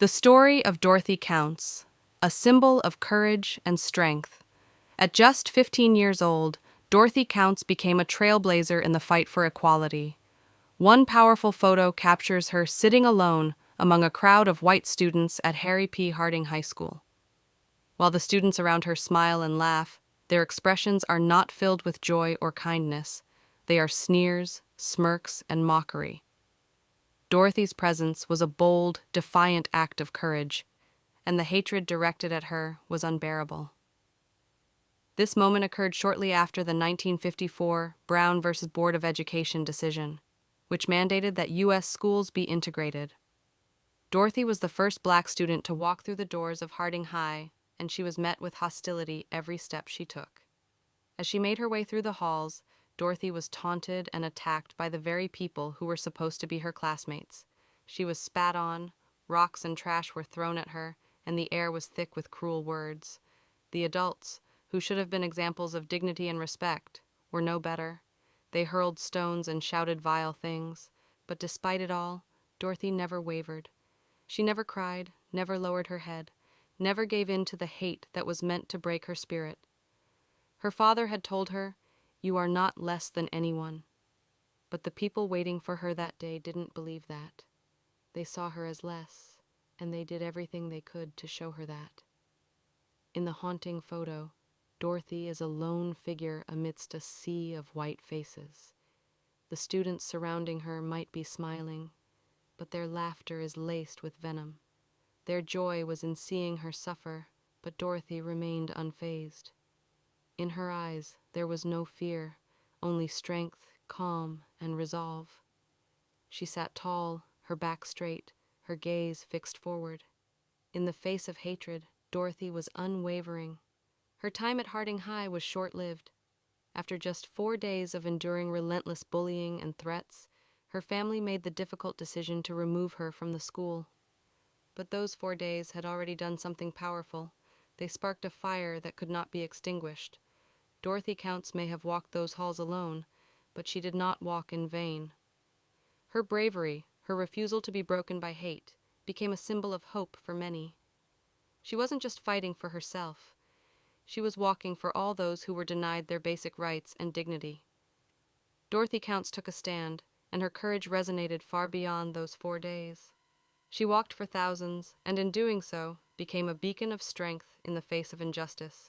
The story of Dorothy Counts, a symbol of courage and strength. At just 15 years old, Dorothy Counts became a trailblazer in the fight for equality. One powerful photo captures her sitting alone among a crowd of white students at Harry P. Harding High School. While the students around her smile and laugh, their expressions are not filled with joy or kindness. They are sneers, smirks, and mockery. Dorothy's presence was a bold, defiant act of courage, and the hatred directed at her was unbearable. This moment occurred shortly after the 1954 Brown v. Board of Education decision, which mandated that U.S. schools be integrated. Dorothy was the first black student to walk through the doors of Harding High, and she was met with hostility every step she took. As she made her way through the halls, Dorothy was taunted and attacked by the very people who were supposed to be her classmates. She was spat on, rocks and trash were thrown at her, and the air was thick with cruel words. The adults, who should have been examples of dignity and respect, were no better. They hurled stones and shouted vile things, but despite it all, Dorothy never wavered. She never cried, never lowered her head, never gave in to the hate that was meant to break her spirit. Her father had told her, "You are not less than anyone." But the people waiting for her that day didn't believe that. They saw her as less, and they did everything they could to show her that. In the haunting photo, Dorothy is a lone figure amidst a sea of white faces. The students surrounding her might be smiling, but their laughter is laced with venom. Their joy was in seeing her suffer, but Dorothy remained unfazed. In her eyes, there was no fear, only strength, calm, and resolve. She sat tall, her back straight, her gaze fixed forward. In the face of hatred, Dorothy was unwavering. Her time at Harding High was short-lived. After just 4 days of enduring relentless bullying and threats, her family made the difficult decision to remove her from the school. But those 4 days had already done something powerful. They sparked a fire that could not be extinguished. Dorothy Counts may have walked those halls alone, but she did not walk in vain. Her bravery, her refusal to be broken by hate, became a symbol of hope for many. She wasn't just fighting for herself. She was walking for all those who were denied their basic rights and dignity. Dorothy Counts took a stand, and her courage resonated far beyond those 4 days. She walked for thousands, and in doing so, became a beacon of strength in the face of injustice.